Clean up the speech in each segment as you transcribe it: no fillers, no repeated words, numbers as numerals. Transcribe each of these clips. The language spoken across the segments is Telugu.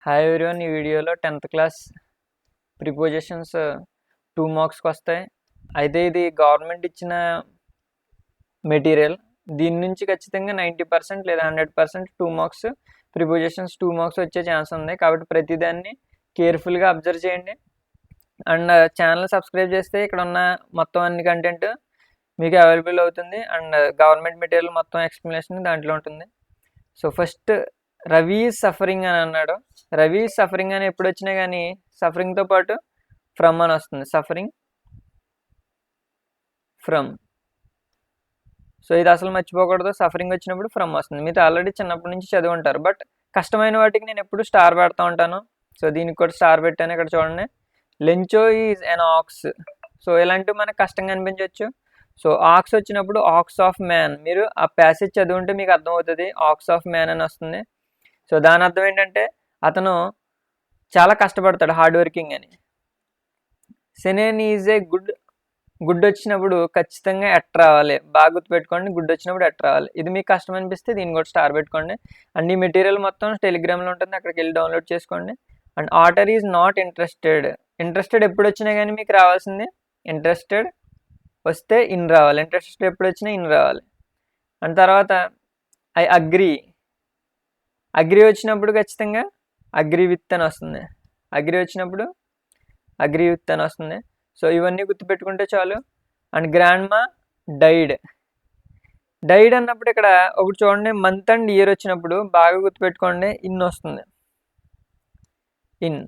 హాయ్ ఎవ్రీవన్, ఈ వీడియోలో 10th క్లాస్ ప్రిపోజిషన్స్ 2 మార్క్స్కి వస్తాయి. అయితే ఇది గవర్నమెంట్ ఇచ్చిన మెటీరియల్. దీని నుంచి ఖచ్చితంగా 90% లేదా 100% 2 మార్క్స్ ప్రిపోజిషన్స్ 2 మార్క్స్ వచ్చే ఛాన్స్ ఉంది. కాబట్టి ప్రతిదాన్ని కేర్ఫుల్గా అబ్జర్వ్ చేయండి. అండ్ ఛానల్ సబ్స్క్రైబ్ చేస్తే ఇక్కడ ఉన్న మొత్తం అన్ని కంటెంట్ మీకు అవైలబుల్ అవుతుంది. అండ్ గవర్నమెంట్ మెటీరియల్ మొత్తం ఎక్స్ప్లెనేషన్ దాంట్లో ఉంటుంది. సో ఫస్ట్ రవి సఫరింగ్ అని అన్నాడు. రవి సఫరింగ్ అని ఎప్పుడు వచ్చినా కానీ సఫరింగ్తో పాటు ఫ్రమ్ అని వస్తుంది. Suffering from. సో ఇది అసలు మర్చిపోకూడదు. సఫరింగ్ వచ్చినప్పుడు ఫ్రమ్ వస్తుంది. మీరు ఆల్రెడీ చిన్నప్పటి నుంచి చదివి ఉంటారు. బట్ కష్టమైన వాటికి నేను ఎప్పుడు స్టార్ పెడతా ఉంటాను. సో దీనికి కూడా స్టార్ పెట్టాను. ఇక్కడ చూడండి, Lencho is an ox. So ఇలాంటివి మనకు కష్టంగా అనిపించవచ్చు. సో ఆక్స్ వచ్చినప్పుడు ఆక్స్ ఆఫ్ మ్యాన్. మీరు ఆ ప్యాసేజ్ చదువుంటే మీకు అర్థమవుతుంది. ఆక్స్ ఆఫ్ మ్యాన్ అని వస్తుంది. సో దాని అర్థం ఏంటంటే అతను చాలా కష్టపడతాడు, హార్డ్ వర్కింగ్ అని. సెనేన్ ఈజ్ ఏ గుడ్ వచ్చినప్పుడు ఖచ్చితంగా ఎట్ రావాలి. బాగా గుర్తుపెట్టుకోండి, గుడ్ వచ్చినప్పుడు ఎట్ రావాలి. ఇది మీకు కష్టం అనిపిస్తే దీన్ని కూడా స్టార్ పెట్టుకోండి. అండ్ ఈ మెటీరియల్ మొత్తం టెలిగ్రామ్లో ఉంటుంది, అక్కడికి వెళ్ళి డౌన్లోడ్ చేసుకోండి. And Arthur is not interested. Interested ఎప్పుడు వచ్చినా కానీ మీకు రావాల్సింది ఇంట్రెస్టెడ్ వస్తే ఇన్ రావాలి. ఇంట్రెస్టెడ్ ఎప్పుడు వచ్చినా ఇన్ రావాలి. అండ్ తర్వాత ఐ అగ్రీ. అగ్రీ వచ్చినప్పుడు ఖచ్చితంగా అగ్రీ విత్ అని వస్తుంది. అగ్రీ వచ్చినప్పుడు అగ్రీ విత్ అని వస్తుంది. సో ఇవన్నీ గుర్తుపెట్టుకుంటే చాలు. అండ్ గ్రాండ్ మా డైడ్. డైడ్ అన్నప్పుడు ఇక్కడ ఒకటి చూడండి, మంత్ అండ్ ఇయర్ వచ్చినప్పుడు బాగా గుర్తుపెట్టుకోండి, ఇన్ వస్తుంది. ఇన్.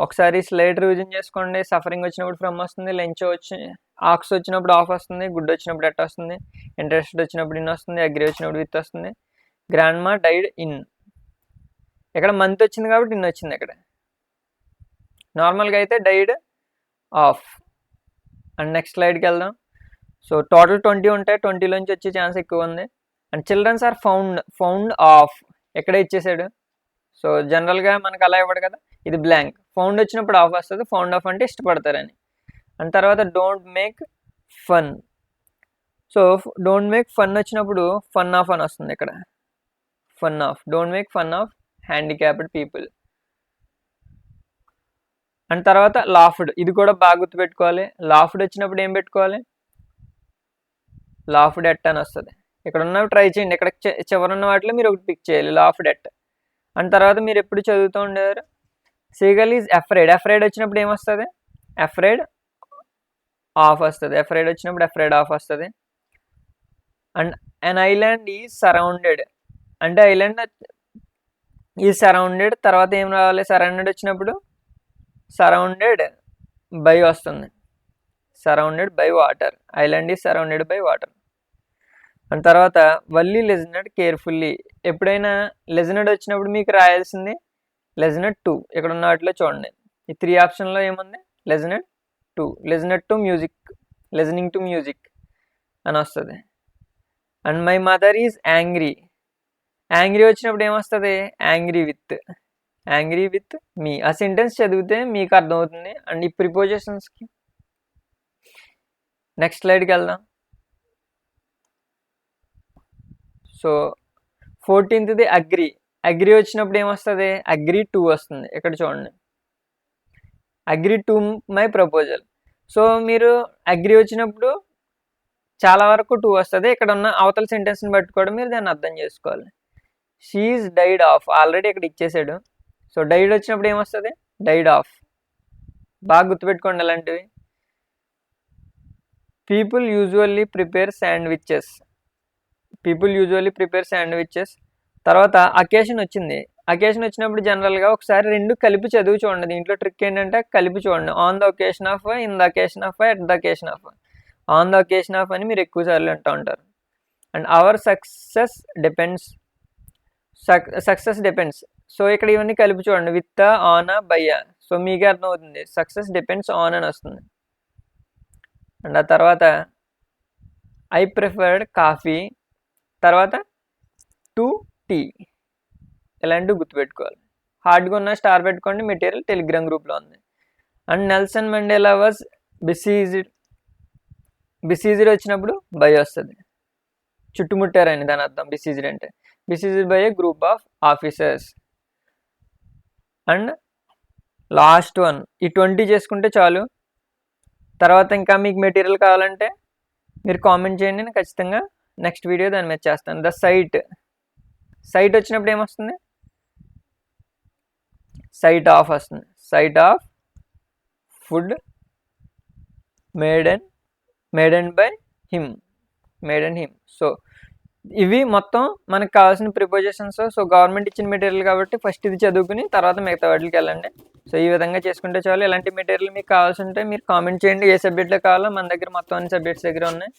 ఒకసారి స్లైడ్ రివిజన్ చేసుకోండి. సఫరింగ్ వచ్చినప్పుడు ఫ్రమ్ వస్తుంది. లెంచ్ ఆక్స్ వచ్చినప్పుడు ఆఫ్ వస్తుంది. గుడ్ వచ్చినప్పుడు ఎట్ వస్తుంది. ఇంట్రెస్టెడ్ వచ్చినప్పుడు ఇన్ వస్తుంది. అగ్రీ వచ్చినప్పుడు విత్ వస్తుంది. గ్రాండ్ మా డైడ్ ఇన్. ఇక్కడ మంత్ వచ్చింది కాబట్టి ఇన్ వచ్చింది. ఇక్కడ నార్మల్గా అయితే డైడ్ ఆఫ్. అండ్ నెక్స్ట్ స్లైడ్కి వెళ్దాం. సో టోటల్ 20 ఉంటాయి. 20లోంచి వచ్చే ఛాన్స్ ఎక్కువ ఉంది. And childrens are fond of. ఎక్కడ ఇచ్చేసాడు. సో జనరల్గా మనకు అలా ఇవ్వడు కదా, ఇది బ్లాంక్. ఫౌండ్ వచ్చినప్పుడు ఆఫ్ వస్తుంది. ఫౌండ్ ఆఫ్ అంటే ఇష్టపడతారని. అండ్ తర్వాత don't make fun. So don't make fun వచ్చినప్పుడు ఫన్ ఆఫ్ అని వస్తుంది. ఇక్కడ fun of. Don't make fun of handicapped people. And తర్వాత లాఫ్డ్. ఇది కూడా బాగా గుర్తుపెట్టుకోవాలి. లాఫ్డ్ వచ్చినప్పుడు ఏం పెట్టుకోవాలి, లాఫ్డ్ ఎట్ అని వస్తుంది. ఇక్కడ ఉన్నవి ట్రై చేయండి. ఇక్కడ చివరున్న వాటిలో మీరు ఒకటి పిక్ చేయాలి, లాఫ్డ్ ఎట్. అండ్ తర్వాత మీరు ఎప్పుడు చదువుతూ ఉండేవారు, సీగల్ ఈజ్ అఫ్రైడ్. అఫ్రైడ్ వచ్చినప్పుడు ఏమొస్తుంది, అఫ్రైడ్ ఆఫ్ వస్తుంది. అఫ్రైడ్ వచ్చినప్పుడు అఫ్రైడ్ ఆఫ్ వస్తుంది. And an island is surrounded. అంటే ఐలాండ్ ఈ సరౌండెడ్ తర్వాత ఏం రావాలి, సరౌండెడ్ వచ్చినప్పుడు సరౌండెడ్ బై వస్తుంది. Surrounded by water. Island is surrounded by water. And తర్వాత వల్లీ లిజనెడ్ కేర్ఫుల్లీ. ఎప్పుడైనా లిజనెడ్ వచ్చినప్పుడు మీకు రాయాల్సింది లిజనెడ్ టు. ఇక్కడ ఉన్న వాటిలో చూడండి, ఈ 3 ఆప్షన్లో ఏముంది, listened to. Listened to music, listening to music అని వస్తుంది. And my mother is angry. Angry వచ్చినప్పుడు ఏమొస్తుంది, angry with. Angry with me. ఆ సెంటెన్స్ చదివితే మీకు అర్థమవుతుంది. అండ్ ఈ ప్రిపోజిషన్స్కి నెక్స్ట్ స్లైడ్కి వెళ్దాం. So 14th agree. అగ్రీ వచ్చినప్పుడు ఏమొస్తుంది, అగ్రీ టు వస్తుంది. ఇక్కడ చూడండి, agree to my proposal. So మీరు అగ్రీ వచ్చినప్పుడు చాలా వరకు 2 వస్తుంది. ఇక్కడ ఉన్న అవతల సెంటెన్స్ని బట్టి కూడా మీరు దాన్ని అర్థం చేసుకోవాలి. She is died of. ఆల్రెడీ ఇక్కడ ఇచ్చేసాడు. సో డైడ్ వచ్చినప్పుడు ఏమొస్తుంది, డైడ్ ఆఫ్. బాగా గుర్తుపెట్టుకోండి అలాంటివి. People usually prepare sandwiches. People usually prepare sandwiches. తర్వాత అకేషన్ వచ్చింది. అకేషన్ వచ్చినప్పుడు జనరల్గా ఒకసారి 2 కలిపి చదివి చూడండి. దీంట్లో ట్రిక్ ఏంటంటే కలిపి చూడండి. On the occasion of, in the occasion of, at the occasion of. On the occasion of అని మీరు ఎక్కువ సార్లు అంటూ ఉంటారు. And our success depends. Success depends. So ఇక్కడ ఇవన్నీ కలిపి చూడండి, విత్, ఆన్, బై. సో మీకే అర్థమవుతుంది, సక్సెస్ డిపెండ్స్ ఆన్ అని వస్తుంది. అండ్ ఆ తర్వాత ఐ ప్రిఫర్డ్ కాఫీ, తర్వాత టు టీ. ఇలాంటివి గుర్తుపెట్టుకోవాలి. హార్డ్గా ఉన్న స్టార్ పెట్టుకోండి. మెటీరియల్ టెలిగ్రామ్ గ్రూప్లో ఉంది. And Nelson Mandela was besieged. Besieged వచ్చినప్పుడు బై వస్తుంది. చుట్టుముట్టారని దాని అర్థం బిసీజ్డ్ అంటే. Besieged by a group of officers. And last one ఈ 20 చేసుకుంటే చాలు. తర్వాత ఇంకా మీకు మెటీరియల్ కావాలంటే మీరు కామెంట్ చేయండి, నేను ఖచ్చితంగా నెక్స్ట్ వీడియో దాని మీద చేస్తాను. ద సైట్ వచ్చినప్పుడు ఏమొస్తుంది, సైట్ ఆఫ్ వస్తుంది. Sight of food made and by him. So ఇవి మొత్తం మనకు కావాల్సిన ప్రిపోజిషన్స్. సో గవర్నమెంట్ ఇచ్చిన మెటీరియల్ కాబట్టి ఫస్ట్ ఇది చదువుకుని తర్వాత మిగతా వాటికి వెళ్ళండి. సో ఈ విధంగా చేసుకుంటే చాలు. ఇలాంటి మెటీరియల్ మీకు కావాల్సి ఉంటే మీరు కామెంట్ చేయండి, ఏ సబ్జెక్ట్లో కావాలో. మన దగ్గర మొత్తం అన్ని సబ్జెక్ట్స్ దగ్గర ఉన్నాయి.